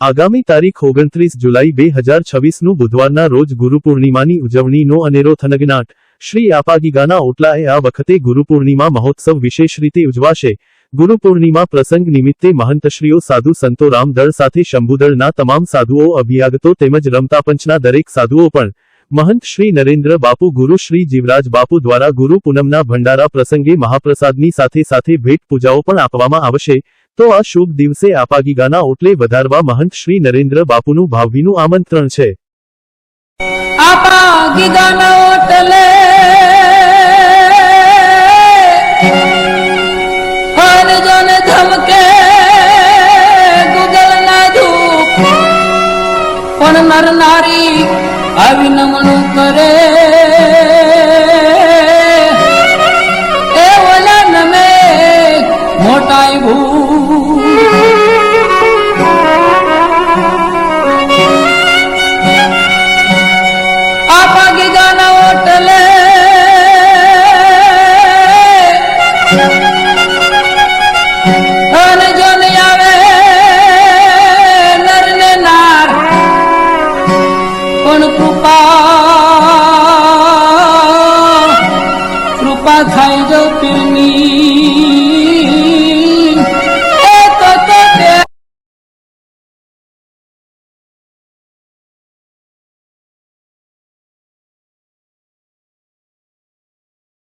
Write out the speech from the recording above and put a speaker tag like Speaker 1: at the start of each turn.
Speaker 1: આગામી તારીખ 29 જુલાઈ 2026 બુધવારના રોજ ગુરુપૂર્ણિમાની ઉજવણીનો અનેરો થનગનાટ શ્રી આપાગીગાના ઓટલાએ આ વખતે ગુરુપૂર્ણિમા મહોત્સવ વિશેષ રીતે ઉજવાશે। ગુરુપૂર્ણિમા પ્રસંગ નિમિત્તે મહંતશ્રીઓ સાધુ સંતો રામદળ સાથે શંભુદળના તમામ સાધુઓ અભિયાગતો તેમજ રમતાપંચના દરેક સાધુઓ પણ महंत श्री नरेन्द्र बापू गुरु श्री जीवराज बापू द्वारा गुरु पूनमना भंडारा प्रसंगे महाप्रसादनी साथे साथे भेट पूजाओ पण आपवामां आवशे। तो आ शुभ दिवसे आपागीगाना ओटले वधारवा महंत श्री नरेन्द्र बापूनुं भावभीनुं आमंत्रण छे।
Speaker 2: आपागीगाना ओटले हर जन धमके गुगल ना धूप पण नर नारी अभिनमन करे ए वलन में मोटाई भू